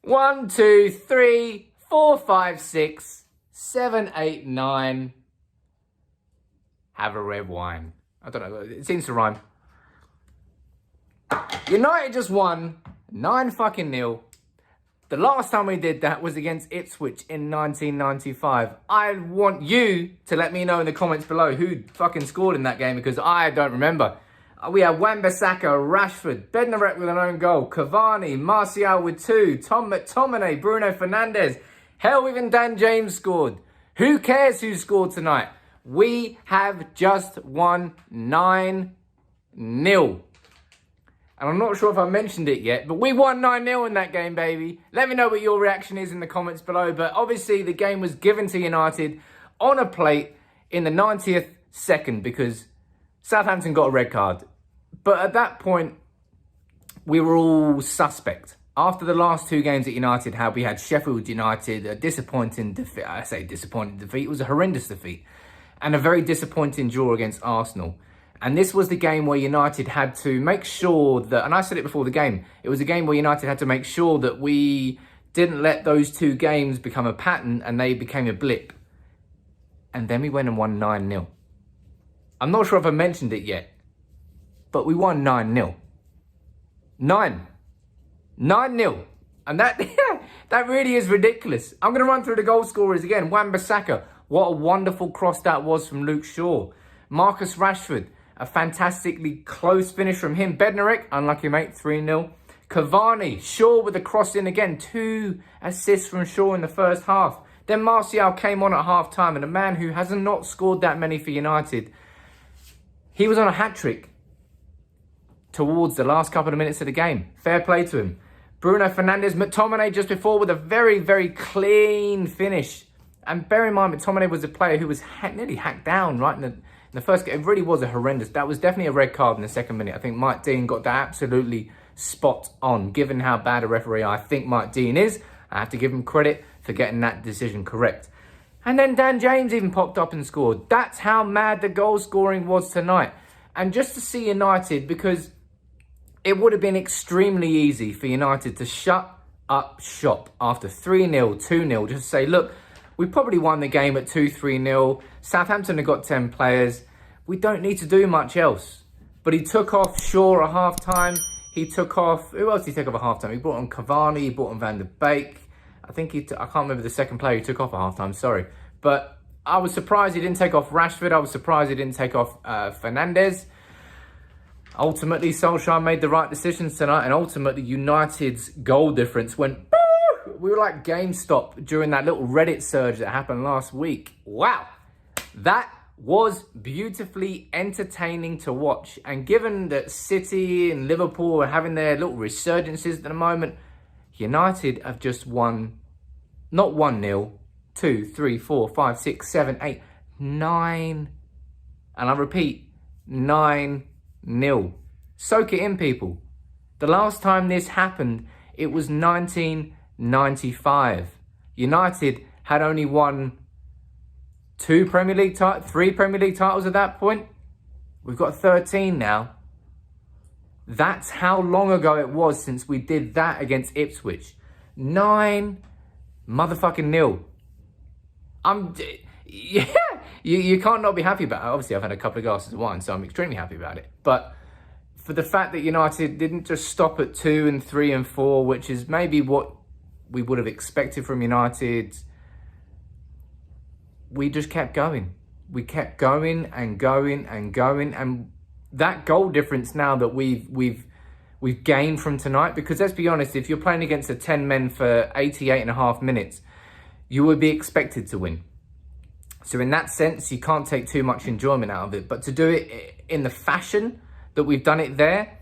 1, 2, 3, 4, 5, 6, 7, 8, 9. Have a red wine. I don't know. It seems to rhyme. United just won 9-0. The last time we did that was against Ipswich in 1995. I want you to let me know in the comments below who fucking scored in that game because I don't remember. We had Wan-Bissaka, Rashford, Bednarek with an own goal, Cavani, Martial with 2, Tom McTominay, Bruno Fernandes. Hell, even Dan James scored. Who cares who scored tonight? We have just won 9-0. And I'm not sure if I mentioned it yet, but we won 9-0 in that game, baby. Let me know what your reaction is in the comments below. But obviously, the game was given to United on a plate in the 90th second because Southampton got a red card. But at that point, we were all suspect. After the last two games at United had, we had Sheffield United, a disappointing defeat. I say disappointing defeat. It was a horrendous defeat. And a very disappointing draw against Arsenal. And this was the game where United had to make sure that, and I said it before the game, it was a game where United had to make sure that we didn't let those two games become a pattern and they became a blip. And then we went and won 9-0. I'm not sure if I mentioned it yet, but we won 9-0. 9-0. And that that really is ridiculous. I'm going to run through the goal scorers again. Wan-Bissaka, what a wonderful cross that was from Luke Shaw. Marcus Rashford, a fantastically close finish from him. Bednarek, unlucky mate, 3-0. Cavani, Shaw with a cross in again. 2 assists from Shaw in the first half. Then Martial came on at half-time, and a man who has not scored that many for United, he was on a hat-trick towards the last couple of minutes of the game. Fair play to him. Bruno Fernandes, McTominay just before with a very, very clean finish. And bear in mind, McTominay was a player who was nearly hacked down right in the first game. It really was a horrendous. That was definitely a red card in the second minute. I think Mike Dean got that absolutely spot on. Given how bad a referee I think Mike Dean is, I have to give him credit for getting that decision correct. And then Dan James even popped up and scored. That's how mad the goal scoring was tonight. And just to see United, because it would have been extremely easy for United to shut up shop after 3-0, 2-0, just say, look, we probably won the game at 2-3-0. Southampton have got 10 players. We don't need to do much else. But he took off Shaw at half-time. He took off... Who else did he take off at half-time? He brought on Cavani. He brought on Van der Beek. I think I can't remember the second player he took off at half-time. Sorry. But I was surprised he didn't take off Rashford. I was surprised he didn't take off Fernandes. Ultimately, Solskjaer made the right decisions tonight. And ultimately, United's goal difference went... We were like GameStop during that little Reddit surge that happened last week. Wow. That was beautifully entertaining to watch. And given that City and Liverpool are having their little resurgences at the moment, United have just won, not 1-0, 2, 3, 4, 5, 6, 7, 8, 9. And I repeat, 9-0. Soak it in, people. The last time this happened, it was 1995. United had only won 3 Premier League titles at that point. We've got 13 now. That's how long ago it was since we did that against Ipswich. 9 motherfucking nil. Yeah, you can't not be happy about it. Obviously, I've had a couple of glasses of wine, so I'm extremely happy about it. But for the fact that United didn't just stop at 2 and 3 and 4, which is maybe what we would have expected from United, we just kept going. We kept going and going and going. And that goal difference now that we've gained from tonight, because let's be honest, if you're playing against a 10 men for 88.5 minutes, you would be expected to win. So in that sense, you can't take too much enjoyment out of it. But to do it in the fashion that we've done it there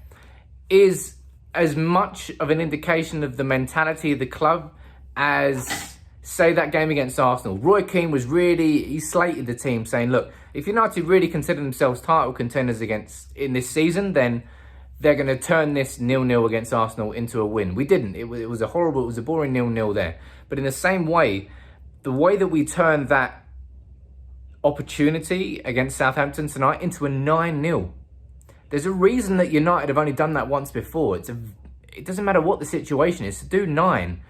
is as much of an indication of the mentality of the club as, say, that game against Arsenal. Roy Keane was he slated the team saying, look, if United really consider themselves title contenders in this season, then they're going to turn this 0-0 against Arsenal into a win. We didn't. It was a boring 0-0 there. But in the same way, the way that we turned that opportunity against Southampton tonight into a 9-0. There's a reason that United have only done that once before. It doesn't matter what the situation is. To do 9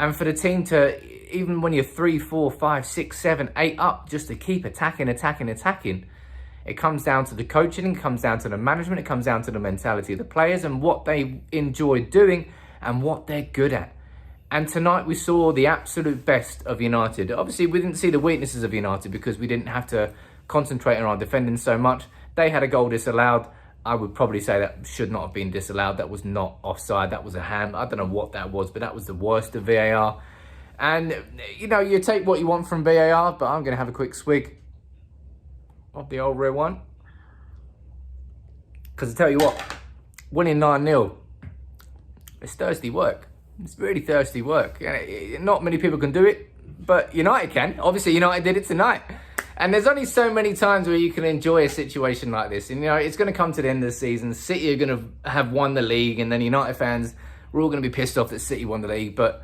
And for the team to, even when you're 3, 4, 5, 6, 7, 8 up, just to keep attacking, it comes down to the coaching, it comes down to the management, it comes down to the mentality of the players and what they enjoy doing and what they're good at. And tonight we saw the absolute best of United. Obviously, we didn't see the weaknesses of United because we didn't have to concentrate on our defending so much. They had a goal disallowed. I would probably say that should not have been disallowed. That was not offside. That was a hand. I don't know what that was, but that was the worst of VAR. And, you know, you take what you want from VAR, but I'm going to have a quick swig of the old red one. Because I tell you what, winning 9-0, it's thirsty work. It's really thirsty work. Not many people can do it, but United can. Obviously, United did it tonight. And there's only so many times where you can enjoy a situation like this. And, you know, it's going to come to the end of the season. City are going to have won the league. And then United fans, we're all going to be pissed off that City won the league. But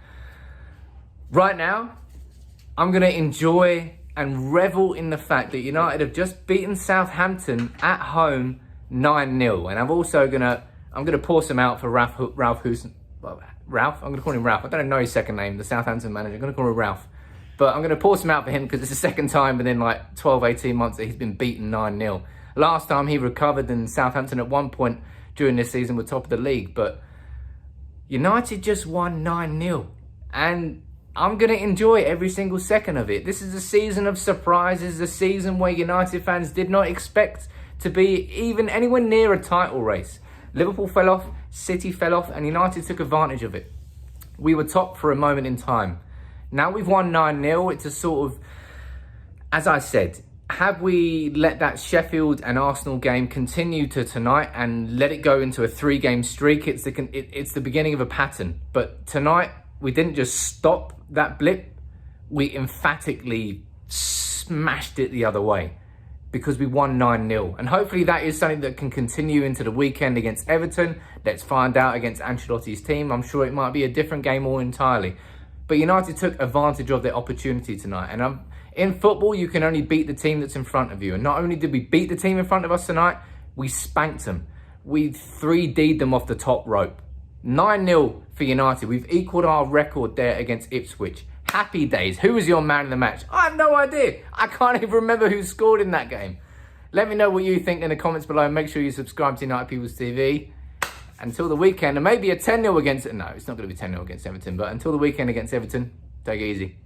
right now, I'm going to enjoy and revel in the fact that United have just beaten Southampton at home 9-0. And I'm also going to pour some out for Ralph. I'm going to call him Ralph. I don't know his second name, the Southampton manager. I'm going to call him Ralph. But I'm going to pour some out for him because it's the second time within like 12, 18 months that he's been beaten 9-0. Last time he recovered, and Southampton at one point during this season were top of the league. But United just won 9-0. And I'm going to enjoy every single second of it. This is a season of surprises, a season where United fans did not expect to be even anywhere near a title race. Liverpool fell off, City fell off, and United took advantage of it. We were top for a moment in time. Now we've won 9-0. It's a sort of, as I said, have we let that Sheffield and Arsenal game continue to tonight and let it go into a 3-game streak? It's the beginning of a pattern. But tonight, we didn't just stop that blip. We emphatically smashed it the other way because we won 9-0. And hopefully that is something that can continue into the weekend against Everton. Let's find out against Ancelotti's team. I'm sure it might be a different game all entirely. But United took advantage of their opportunity tonight. And in football, you can only beat the team that's in front of you. And not only did we beat the team in front of us tonight, we spanked them. We 3D'd them off the top rope. 9-0 for United. We've equalled our record there against Ipswich. Happy days. Who was your man of the match? I have no idea. I can't even remember who scored in that game. Let me know what you think in the comments below. Make sure you subscribe to United People's TV. Until the weekend, and maybe a 10-0 against it. No, it's not going to be 10-0 against Everton, but until the weekend against Everton, take it easy.